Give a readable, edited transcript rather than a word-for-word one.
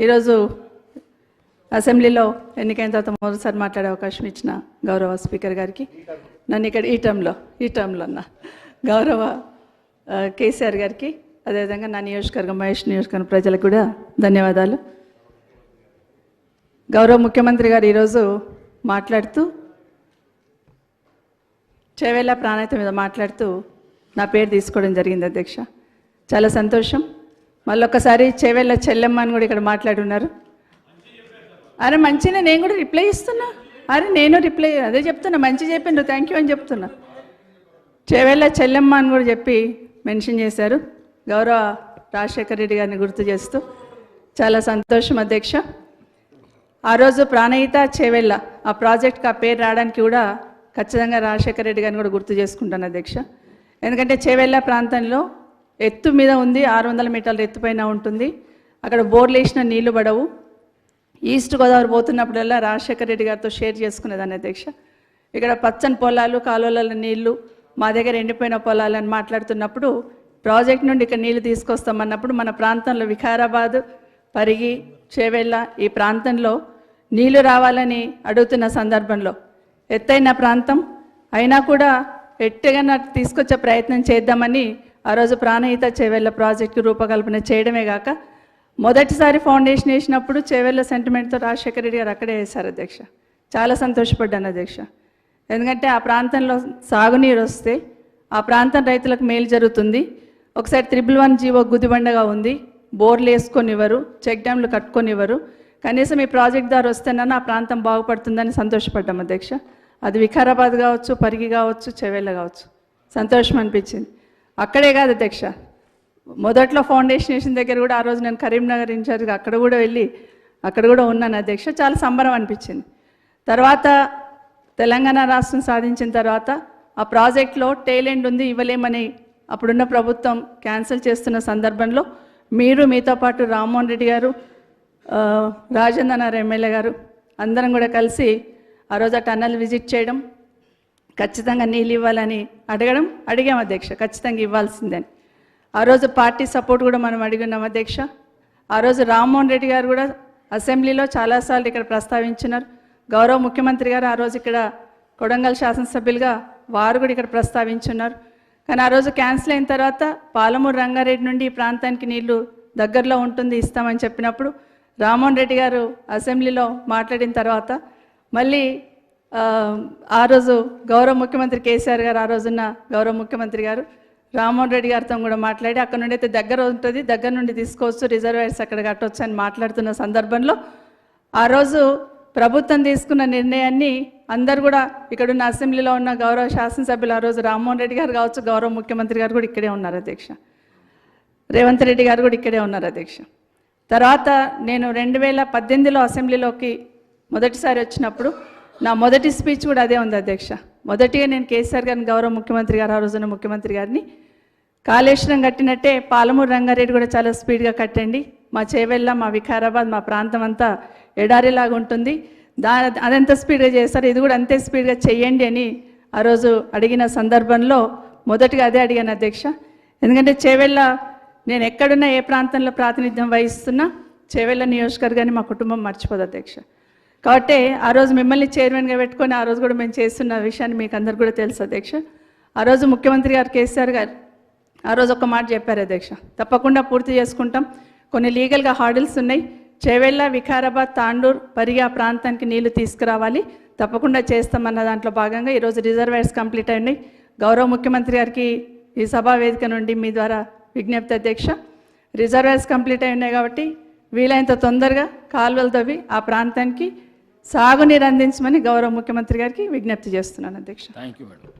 ఈరోజు అసెంబ్లీలో ఎన్నికైన తర్వాత మొదటిసారి మాట్లాడే అవకాశం ఇచ్చిన గౌరవ స్పీకర్ గారికి, నన్ను ఇక్కడ ఈ టర్మ్లో ఉన్న గౌరవ కేసీఆర్ గారికి, అదేవిధంగా నా నియోజకవర్గం మహేష్ నియోజకవర్గం ప్రజలకు కూడా ధన్యవాదాలు. గౌరవ ముఖ్యమంత్రి గారు ఈరోజు మాట్లాడుతూ చేవేళ్ళ ప్రాణాయిత మీద మాట్లాడుతూ నా పేరు తీసుకోవడం జరిగింది అధ్యక్ష. చాలా సంతోషం. మళ్ళొక్కసారి చేవేళ్ళ చెల్లెమ్మ అని కూడా ఇక్కడ మాట్లాడి ఉన్నారు. అరే మంచిగా నేను కూడా రిప్లై ఇస్తున్నా. నేను రిప్లై అదే చెప్తున్నా, మంచి చెప్పిండు, థ్యాంక్ యూ అని చెప్తున్నా. చేవేళ్ళ చెల్లెమ్మ అని కూడా చెప్పి మెన్షన్ చేశారు. గౌరవ రాజశేఖర రెడ్డి గారిని గుర్తు చేస్తూ చాలా సంతోషం అధ్యక్ష. ఆ రోజు ప్రాణహిత చేవేళ్ళ ఆ ప్రాజెక్ట్కి ఆ పేరు రావడానికి కూడా ఖచ్చితంగా రాజశేఖర రెడ్డి గారిని కూడా గుర్తు చేసుకుంటాను అధ్యక్ష. ఎందుకంటే చేవేళ్ళ ప్రాంతంలో ఎత్తు మీద ఉంది, 600 మీటర్ల ఎత్తుపైన ఉంటుంది. అక్కడ బోర్లు వేసిన నీళ్లు పడవు. ఈస్ట్ గోదావరి పోతున్నప్పుడల్లా రాజశేఖర రెడ్డి గారితో షేర్ చేసుకునేదాన్ని అధ్యక్ష. ఇక్కడ పచ్చని పొలాలు, కాలువల నీళ్లు, మా దగ్గర ఎండిపోయిన పొలాలు అని మాట్లాడుతున్నప్పుడు ప్రాజెక్ట్ నుండి ఇక్కడ నీళ్లు తీసుకొస్తామన్నప్పుడు మన ప్రాంతంలో వికారాబాద్, పరిగి, చేవేళ్ళ ఈ ప్రాంతంలో నీళ్లు రావాలని అడుగుతున్న సందర్భంలో ఎత్తైన ప్రాంతం అయినా కూడా ఎట్టుగా తీసుకొచ్చే ప్రయత్నం చేద్దామని ఆ రోజు ప్రాణహిత చేవేళ్ళ ప్రాజెక్టు రూపకల్పన చేయడమే కాక మొదటిసారి ఫౌండేషన్ వేసినప్పుడు చేవేళ్ళ సెంటిమెంట్తో రాజశేఖర రెడ్డి గారు అక్కడే వేశారు అధ్యక్ష. చాలా సంతోషపడ్డాను అధ్యక్ష. ఎందుకంటే ఆ ప్రాంతంలో సాగునీరు వస్తే ఆ ప్రాంతం రైతులకు మేలు జరుగుతుంది. ఒకసారి 111 జీవో గుదిబండగా ఉంది, బోర్లు వేసుకొనివ్వరు, చెక్ డ్యామ్లు కట్టుకొనివ్వరు. కనీసం ఈ ప్రాజెక్ట్ ద్వారా వస్తేనన్నా ఆ ప్రాంతం బాగుపడుతుందని సంతోషపడ్డాం అధ్యక్ష. అది వికారాబాద్ కావచ్చు, పరిగి కావచ్చు, చేవేళ్ళ కావచ్చు, సంతోషం అనిపించింది. అక్కడే కాదు అధ్యక్ష, మొదట్లో ఫౌండేషన్ వేసిన దగ్గర కూడా ఆ రోజు నేను కరీంనగర్ ఇన్ఛార్జ్గా అక్కడ కూడా వెళ్ళి అక్కడ కూడా ఉన్నాను అధ్యక్ష. చాలా సంబరం అనిపించింది. తర్వాత తెలంగాణ రాష్ట్రం సాధించిన తర్వాత ఆ ప్రాజెక్ట్లో టైలెండ్ ఉంది, ఇవ్వలేమని అప్పుడున్న ప్రభుత్వం క్యాన్సిల్ చేస్తున్న సందర్భంలో మీతో పాటు రామ్మోహన్ రెడ్డి గారు, రాజేంద్రనాథ్ ఎమ్మెల్యే గారు అందరం కూడా కలిసి ఆ రోజు ఆ టన్నల్ విజిట్ చేయడం, ఖచ్చితంగా నీళ్ళు ఇవ్వాలని అడిగాం అధ్యక్ష, ఖచ్చితంగా ఇవ్వాల్సిందని. ఆ రోజు పార్టీ సపోర్ట్ కూడా మనం అడిగినాం అధ్యక్ష. ఆ రోజు రామ్మోహన్ రెడ్డి గారు కూడా అసెంబ్లీలో చాలాసార్లు ఇక్కడ ప్రస్తావించినారు. గౌరవ ముఖ్యమంత్రి గారు ఆ రోజు ఇక్కడ కొడంగల్ శాసనసభ్యులుగా వారు కూడా ఇక్కడ ప్రస్తావించున్నారు. కానీ ఆ రోజు క్యాన్సిల్ అయిన తర్వాత పాలమూరు రంగారెడ్డి నుండి ఈ ప్రాంతానికి నీళ్లు దగ్గరలో ఉంటుంది, ఇస్తామని చెప్పినప్పుడు రామ్మోహన్ రెడ్డి గారు అసెంబ్లీలో మాట్లాడిన తర్వాత మళ్ళీ ఆ రోజు గౌరవ ముఖ్యమంత్రి కేసీఆర్ గారు, ఆ రోజున్న గౌరవ ముఖ్యమంత్రి గారు రామ్మోహన్ రెడ్డి గారితో కూడా మాట్లాడి అక్కడ నుండి అయితే దగ్గర ఉంటుంది, దగ్గర నుండి తీసుకోవచ్చు, రిజర్వాయర్స్ అక్కడ కట్టవచ్చు అని మాట్లాడుతున్న సందర్భంలో ఆ రోజు ప్రభుత్వం తీసుకున్న నిర్ణయాన్ని అందరు కూడా ఇక్కడున్న అసెంబ్లీలో ఉన్న గౌరవ శాసనసభ్యులు, ఆ రోజు రామ్మోహన్ రెడ్డి గారు కావచ్చు, గౌరవ ముఖ్యమంత్రి గారు కూడా ఇక్కడే ఉన్నారు అధ్యక్ష, రేవంత్ రెడ్డి గారు కూడా ఇక్కడే ఉన్నారు అధ్యక్ష. తర్వాత నేను 2018లో అసెంబ్లీలోకి మొదటిసారి వచ్చినప్పుడు నా మొదటి స్పీచ్ కూడా అదే ఉంది అధ్యక్ష. మొదటిగా నేను కేసీఆర్ గారిని, గౌరవ ముఖ్యమంత్రి గారు, ఆ రోజున ముఖ్యమంత్రి గారిని, కాళేశ్వరం కట్టినట్టే పాలమూరు రంగారెడ్డి కూడా చాలా స్పీడ్గా కట్టండి, మా చేవేళ్ళ, మా వికారాబాద్, మా ప్రాంతం అంతా ఎడారిలాగా ఉంటుంది, అదంత స్పీడ్గా చేస్తారు, ఇది కూడా అంతే స్పీడ్గా చెయ్యండి అని ఆ రోజు అడిగిన సందర్భంలో మొదటిగా అదే అడిగాను అధ్యక్ష. ఎందుకంటే చేవేళ్ళ నేను ఎక్కడున్నా, ఏ ప్రాంతంలో ప్రాతినిధ్యం వహిస్తున్నా చేవేళ్ళ నియోజకవర్గాన్ని మా కుటుంబం మర్చిపోదు అధ్యక్ష. కాబట్టి ఆ రోజు మిమ్మల్ని చైర్మన్గా పెట్టుకొని ఆ రోజు కూడా మేము చేస్తున్న విషయాన్ని మీకు అందరు కూడా తెలుసు అధ్యక్ష. ఆ రోజు ముఖ్యమంత్రి గారు కేసీఆర్ గారు ఆ రోజు ఒక మాట చెప్పారు అధ్యక్ష, తప్పకుండా పూర్తి చేసుకుంటాం, కొన్ని లీగల్గా హార్డిల్స్ ఉన్నాయి, చేవేళ్ళ, వికారాబాద్, తాండూర్, పరిగి ఆ ప్రాంతానికి నీళ్లు తీసుకురావాలి, తప్పకుండా చేస్తామన్న దాంట్లో భాగంగా ఈరోజు రిజర్వాయర్స్ కంప్లీట్ అయినాయి. గౌరవ ముఖ్యమంత్రి గారికి ఈ సభా వేదిక నుండి మీ ద్వారా విజ్ఞప్తి అధ్యక్ష, రిజర్వాయర్స్ కంప్లీట్ అయి ఉన్నాయి కాబట్టి వీలైనంత తొందరగా కాలువలు తవ్వి ఆ ప్రాంతానికి సాగునీరు అందించమని గౌరవ ముఖ్యమంత్రి గారికి విజ్ఞప్తి చేస్తున్నాను అధ్యక్ష. Thank you madam.